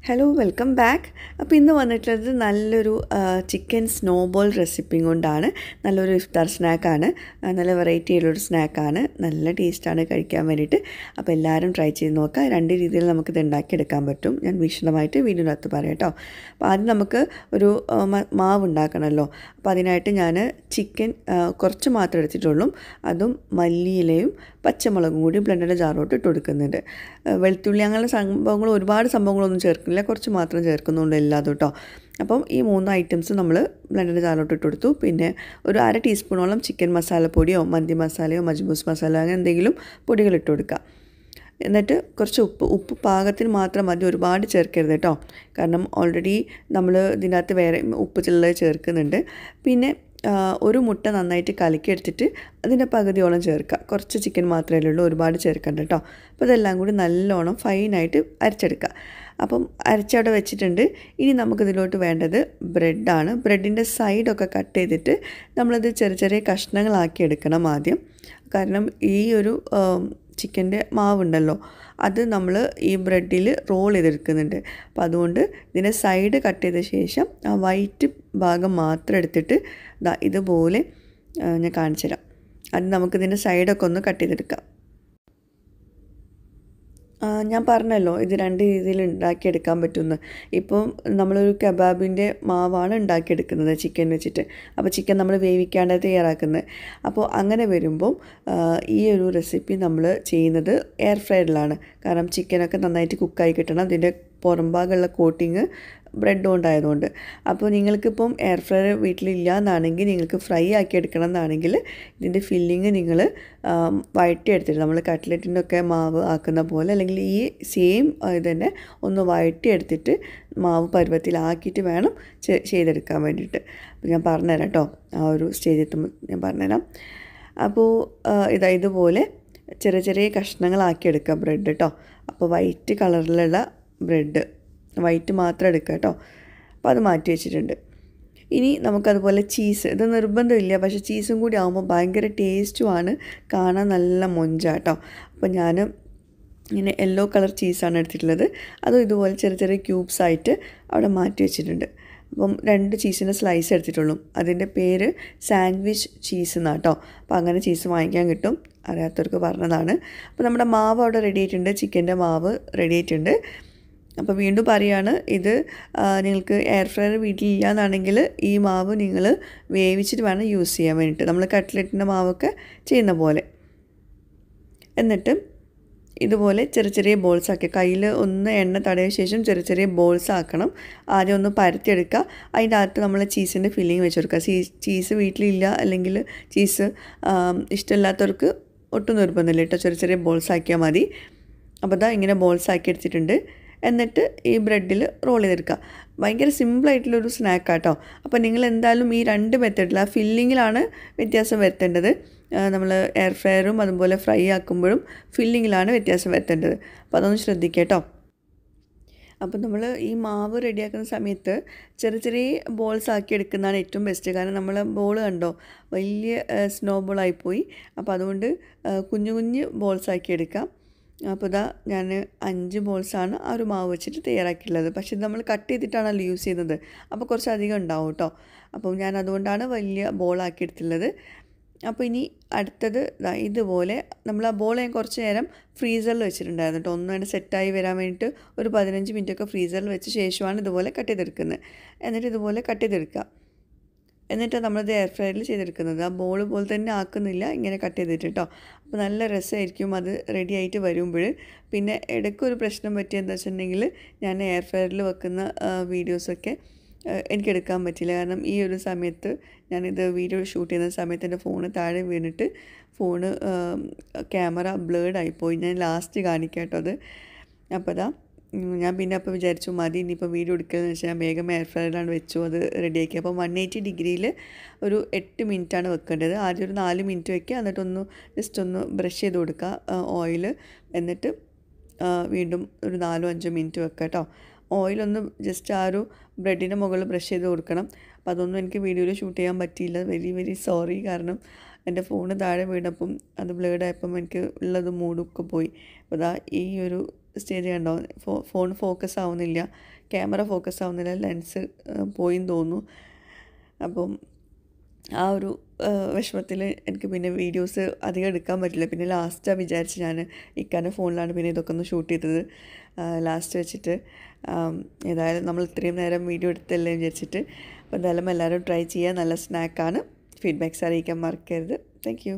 Hello welcome back. അപ്പോൾ ഇന്ന് വന്നിട്ടുള്ളത് നല്ലൊരു ചിക്കൻ സ്നോബോൾ റെസിപ്പി കൊണ്ടാണ്. നല്ലൊരു ഇഫ്താർ സ്നാക്കാണ്, നല്ല വെറൈറ്റി ആയിട്ടുള്ളൊരു സ്നാക്കാണ്, നല്ല ടേസ്റ്റാണ് കഴിക്കാൻ വേണ്ടിയിട്ട്. അപ്പോൾ എല്ലാവരും ട്രൈ ചെയ്ത് നോക്കുക. രണ്ട് രീതിയിൽ നമുക്കിത് ഉണ്ടാക്കിയെടുക്കാൻ പറ്റും. ഞാൻ വിശദമായിട്ട് വീഡിയോനകത്ത് പറയാം കേട്ടോ. അപ്പോൾ ആദ്യം നമുക്ക് ഒരു മാവ് ഉണ്ടാക്കണമല്ലോ. അപ്പോൾ അതിനായിട്ട് ഞാൻ ചിക്കൻ കുറച്ച് മാത്രമേ എടുത്തിട്ടുള്ളൂ. അതും മല്ലിയിലയും പച്ചമുളകും കൂടി ബ്ലെൻഡറിൻ്റെ ജാറോട്ട് ഇട്ട് കൊടുക്കുന്നുണ്ട്. വെളുത്തുള്ളി അങ്ങനെയുള്ള സംഭവങ്ങൾ, ഒരുപാട് സംഭവങ്ങളൊന്നും ചേർക്കുന്നില്ല, കുറച്ച് മാത്രം ചേർക്കുന്നുണ്ട് എല്ലാതും കേട്ടോ. അപ്പം ഈ 3 ഐറ്റംസ് നമ്മൾ ബ്ലെൻഡറിൻ്റെ ജാറോട്ട് ഇട്ട് കൊടുത്തു. പിന്നെ ഒരു 1/2 ടീസ്പൂണോളം ചിക്കൻ മസാലപ്പൊടിയോ മന്തി മസാലയോ മജ്ബൂസ് മസാല അങ്ങനെ എന്തെങ്കിലും പൊടികൾ ഇട്ട് കൊടുക്കുക. എന്നിട്ട് കുറച്ച് ഉപ്പ് പാകത്തിന് മാത്രം മതി, ഒരുപാട് ചേർക്കരുത് കേട്ടോ. കാരണം ഓൾറെഡി നമ്മൾ ഇതിനകത്ത് വേറെ ഉപ്പ് ചില്ലത് ചേർക്കുന്നുണ്ട്. പിന്നെ ഒരു മുട്ട നന്നായിട്ട് കലക്കിയെടുത്തിട്ട് അതിൻ്റെ പകുതിയോളം ചേർക്കുക. കുറച്ച് ചിക്കൻ മാത്രമേ ഉള്ളൂ, ഒരുപാട് ചേർക്കണ്ട കേട്ടോ. അപ്പോൾ ഇതെല്ലാം കൂടി നല്ലോണം ഫൈനായിട്ട് അരച്ചെടുക്കുക. അപ്പം അരച്ചവിടെ വെച്ചിട്ടുണ്ട്. ഇനി നമുക്കിതിലോട്ട് വേണ്ടത് ബ്രെഡാണ്. ബ്രെഡിൻ്റെ സൈഡൊക്കെ കട്ട് ചെയ്തിട്ട് നമ്മളത് ചെറിയ ചെറിയ കഷ്ണങ്ങളാക്കി എടുക്കണം ആദ്യം. കാരണം ഈ ഒരു ചിക്കൻ്റെ മാവുണ്ടല്ലോ, അത് നമ്മൾ ഈ ബ്രെഡിൽ റോൾ ചെയ്തെടുക്കുന്നുണ്ട്. അപ്പോൾ അതുകൊണ്ട് ഇതിൻ്റെ സൈഡ് കട്ട് ചെയ്ത ശേഷം ആ വൈറ്റ് ഭാഗം മാത്രം എടുത്തിട്ട് ഇതുപോലെ ഞാൻ കാണിച്ചു തരാം. അത് നമുക്കിതിൻ്റെ സൈഡൊക്കെ ഒന്ന് കട്ട് ചെയ്തെടുക്കാം. ഞാൻ പറഞ്ഞല്ലോ ഇത് 2 രീതിയിൽ ഉണ്ടാക്കിയെടുക്കാൻ പറ്റുമെന്ന്. ഇപ്പം നമ്മളൊരു കബാബിൻ്റെ മാവാണ് ഉണ്ടാക്കിയെടുക്കുന്നത് ചിക്കൻ വെച്ചിട്ട്. അപ്പോൾ ചിക്കൻ നമ്മൾ വേവിക്കാണ്ട് തയ്യാറാക്കുന്നത്. അപ്പോൾ അങ്ങനെ വരുമ്പം ഈ ഒരു റെസിപ്പി നമ്മൾ ചെയ്യുന്നത് എയർ ഫ്രയറിലാണ്. കാരണം ചിക്കനൊക്കെ നന്നായിട്ട് കുക്കായി കിട്ടണം. അതിൻ്റെ പുറംഭാഗമുള്ള കോട്ടിങ് ബ്രെഡ് കൊണ്ടായതുകൊണ്ട്. അപ്പോൾ നിങ്ങൾക്കിപ്പം എയർ ഫ്രയർ വീട്ടിലില്ല എന്നാണെങ്കിൽ, നിങ്ങൾക്ക് ഫ്രൈ ആക്കി എടുക്കണം എന്നാണെങ്കിൽ ഇതിൻ്റെ ഫില്ലിങ് നിങ്ങൾ വഴറ്റിയെടുത്തിട്ട് നമ്മൾ കട്ട്ലറ്റിൻ്റെ ഒക്കെ മാവ് ആക്കുന്ന പോലെ, അല്ലെങ്കിൽ ഈ സെയിം ഇത് തന്നെ ഒന്ന് വഴറ്റിയെടുത്തിട്ട് മാവ് പരുവത്തിലാക്കിയിട്ട് വേണം ചെയ്തെടുക്കാൻ വേണ്ടിയിട്ട്. അപ്പോൾ ഞാൻ പറഞ്ഞുതരാം കേട്ടോ, ആ ഒരു സ്റ്റേജ് എത്തുമ്പോൾ ഞാൻ പറഞ്ഞുതരാം. അപ്പോൾ ഇതുപോലെ ചെറിയ ചെറിയ കഷ്ണങ്ങളാക്കിയെടുക്കുക ബ്രെഡ് കേട്ടോ. അപ്പോൾ വൈറ്റ് കളറിലുള്ള ബ്രെഡ്, വൈറ്റ് മാത്രം എടുക്കുക കേട്ടോ. അപ്പോൾ അത് മാറ്റി വെച്ചിട്ടുണ്ട്. ഇനി നമുക്കതുപോലെ ചീസ്, ഇത് നിർബന്ധമില്ല, പക്ഷേ ചീസും കൂടി ആകുമ്പോൾ ഭയങ്കര ടേസ്റ്റുമാണ്, കാണാൻ നല്ല മൊഞ്ചാട്ടോ. അപ്പോൾ ഞാൻ ഇങ്ങനെ യെല്ലോ കളർ ചീസാണ് എടുത്തിട്ടുള്ളത്. അതും ഇതുപോലെ ചെറിയ ചെറിയ ക്യൂബ്സായിട്ട് അവിടെ മാറ്റി വെച്ചിട്ടുണ്ട്. അപ്പം 2 ചീസിൻ്റെ സ്ലൈസ് എടുത്തിട്ടുള്ളൂ. അതിൻ്റെ പേര് സാൻഡ്വിച്ച് ചീസ് എന്നാണ് കേട്ടോ. അപ്പോൾ അങ്ങനെ ചീസ് വാങ്ങിക്കാൻ കിട്ടും, അറിയാത്തവർക്ക് പറഞ്ഞതാണ്. അപ്പോൾ നമ്മുടെ മാവ് അവിടെ റെഡി ആയിട്ടുണ്ട്, ചിക്കൻ്റെ മാവ് റെഡി ആയിട്ടുണ്ട്. അപ്പോൾ വീണ്ടും പറയുകയാണ്, ഇത് നിങ്ങൾക്ക് എയർ ഫ്രയർ വീട്ടിലില്ല എന്നാണെങ്കിൽ ഈ മാവ് നിങ്ങൾ വേവിച്ചിട്ട് വേണം യൂസ് ചെയ്യാൻ വേണ്ടിയിട്ട്, നമ്മൾ കട്ട്ലറ്റിൻ്റെ മാവൊക്കെ ചെയ്യുന്ന പോലെ. എന്നിട്ട് ഇതുപോലെ ചെറിയ ചെറിയ ബോൾസ് ആക്കി കയ്യിൽ ഒന്ന് എണ്ണ തടയ ശേഷം ചെറിയ ചെറിയ ബോൾസ് ആക്കണം. ആദ്യം ഒന്ന് പരത്തിയെടുക്കുക. അതിൻ്റെ അകത്ത് നമ്മൾ ചീസിൻ്റെ ഫില്ലിങ് വെച്ച് കൊടുക്കുക. ചീസ് വീട്ടിലില്ല അല്ലെങ്കിൽ ചീസ് ഇഷ്ടമില്ലാത്തവർക്ക് ഒട്ടും നിർബന്ധമില്ല കേട്ടോ, ചെറിയ ചെറിയ ബോൾസ് ആക്കിയാൽ മതി. അപ്പോൾ ഇങ്ങനെ ബോൾസ് ആക്കി എടുത്തിട്ടുണ്ട്. എന്നിട്ട് ഈ ബ്രെഡിൽ റോൾ ചെയ്തെടുക്കുക. ഭയങ്കര സിമ്പിളായിട്ടുള്ളൊരു സ്നാക്കാട്ടോ. അപ്പോൾ നിങ്ങൾ എന്തായാലും ഈ 2 മെത്തേഡിൽ ആ ഫില്ലിങ്ങിലാണ് വ്യത്യാസം വരുത്തേണ്ടത്. നമ്മൾ എയർ ഫ്രയറും അതുപോലെ ഫ്രൈ ആക്കുമ്പോഴും ഫില്ലിങ്ങിലാണ് വ്യത്യാസം വരുത്തേണ്ടത്. അപ്പോൾ അതൊന്ന് ശ്രദ്ധിക്കുക കേട്ടോ. അപ്പോൾ നമ്മൾ ഈ മാവ് റെഡിയാക്കുന്ന സമയത്ത് ചെറിയ ചെറിയ ബോൾസ് ആക്കി എടുക്കുന്നതാണ് ഏറ്റവും ബെസ്റ്റ്. കാരണം നമ്മൾ ബോൾ കണ്ടോ, വലിയ സ്നോ ബോളായിപ്പോയി. അപ്പോൾ അതുകൊണ്ട് കുഞ്ഞു കുഞ്ഞ് ബോൾസ് ആക്കി എടുക്കാം. അപ്പോൾ ഞാൻ 5 ബോൾസാണ് ആ ഒരു മാവ് വെച്ചിട്ട് തയ്യാറാക്കിയിട്ടുള്ളത്. പക്ഷേ ഇത് നമ്മൾ കട്ട് ചെയ്തിട്ടാണല്ലോ യൂസ് ചെയ്യുന്നത്, അപ്പോൾ കുറച്ച് അധികം ഉണ്ടാവും കേട്ടോ. അപ്പോൾ ഞാൻ അതുകൊണ്ടാണ് വലിയ ബോളാക്കി എടുത്തിട്ടുള്ളത്. അപ്പോൾ ഇനി അടുത്തത് ഇതുപോലെ നമ്മൾ ആ ബോൾ ഞാൻ കുറച്ച് നേരം ഫ്രീസറിൽ വെച്ചിട്ടുണ്ടായിരുന്നു കേട്ടോ, ഒന്നുകൊണ്ട് സെറ്റായി വരാൻ വേണ്ടിയിട്ട് ഒരു 15 മിനിറ്റൊക്കെ ഫ്രീസറിൽ വെച്ച ശേഷമാണ് ഇതുപോലെ കട്ട് ചെയ്തെടുക്കുന്നത്. എന്നിട്ട് ഇതുപോലെ കട്ട് ചെയ്തെടുക്കുക. എന്നിട്ട് നമ്മളത് എയർ ഫ്രയറിൽ ചെയ്തെടുക്കുന്നത്. ആ ബോൾ പോലെ തന്നെ ആക്കുന്നില്ല, ഇങ്ങനെ കട്ട് ചെയ്തിട്ട് കേട്ടോ. അപ്പോൾ നല്ല രസമായിരിക്കും അത് റെഡി ആയിട്ട് വരുമ്പോൾ. പിന്നെ ഇടയ്ക്കൊരു പ്രശ്നം പറ്റിയെന്ന് വെച്ചിട്ടുണ്ടെങ്കിൽ, ഞാൻ എയർ ഫ്രയറിൽ വെക്കുന്ന വീഡിയോസൊക്കെ എനിക്കെടുക്കാൻ പറ്റില്ല. കാരണം ഈ ഒരു സമയത്ത് ഞാനിത് വീഡിയോ ഷൂട്ട് ചെയ്യുന്ന സമയത്ത് എൻ്റെ ഫോണ് താഴെ വീണിട്ട് ഫോണ് ക്യാമറ ബ്ലേഡായിപ്പോയി. ഞാൻ ലാസ്റ്റ് കാണിക്കാം കേട്ടോ അത്. അപ്പോൾ ഞാൻ പിന്നെ അപ്പോൾ വിചാരിച്ചു മതി ഇനിയിപ്പോൾ വീഡിയോ എടുക്കുകയെന്ന് വെച്ചാൽ ഞാൻ വേഗം എയർ ഫ്രയറിലാണ് വെച്ചു, അത് റെഡിയാക്കി. അപ്പോൾ 180 ഡിഗ്രിയിൽ ഒരു 8 മിനിറ്റാണ് വെക്കേണ്ടത്. ആദ്യം ഒരു 4 മിനിറ്റ് വയ്ക്കുക, എന്നിട്ടൊന്ന് ജസ്റ്റ് ഒന്ന് ബ്രഷ് ചെയ്ത് കൊടുക്കുക ഓയിൽ. എന്നിട്ട് വീണ്ടും ഒരു 4-5 മിനിറ്റ് വെക്കുക കേട്ടോ. ഓയിലൊന്ന് ജസ്റ്റ് ആ ഒരു ബ്രെഡിൻ്റെ മുകളിൽ ബ്രഷ് ചെയ്ത് കൊടുക്കണം. അപ്പോൾ അതൊന്നും എനിക്ക് വീഡിയോയിൽ ഷൂട്ട് ചെയ്യാൻ പറ്റിയില്ല, വെരി വെരി സോറി. കാരണം എൻ്റെ ഫോണ് താഴെ വീണപ്പം അത് ബ്ലേഡായപ്പം എനിക്ക് ഉള്ളത് മൂടൊക്കെ പോയി. അപ്പോൾ ഈ ഒരു സ്റ്റേജ് കണ്ടോ, ഫോൺ ഫോക്കസ് ആവുന്നില്ല, ക്യാമറ ഫോക്കസ് ആവുന്നില്ല, ലെൻസ് പോയിന്ന് തോന്നുന്നു. അപ്പം ആ ഒരു വിഷമത്തിൽ എനിക്ക് പിന്നെ വീഡിയോസ് അധികം എടുക്കാൻ പറ്റില്ല. പിന്നെ ലാസ്റ്റാണ് വിചാരിച്ച് ഞാൻ ഇക്കാൻ്റെ ഫോണിലാണ് പിന്നെ ഇതൊക്കെ ഒന്ന് ഷൂട്ട് ചെയ്തത് ലാസ്റ്റ് വെച്ചിട്ട്. ഏതായാലും നമ്മൾ ഇത്രയും നേരം വീഡിയോ എടുത്തല്ലേ വിചാരിച്ചിട്ട്. അപ്പോൾ എന്തായാലും എല്ലാവരും ട്രൈ ചെയ്യുക. നല്ല സ്നാക്കാണ്. ഫീഡ്ബാക്ക്സ് അറിയിക്കാൻ മറക്കരുത്. Thank you.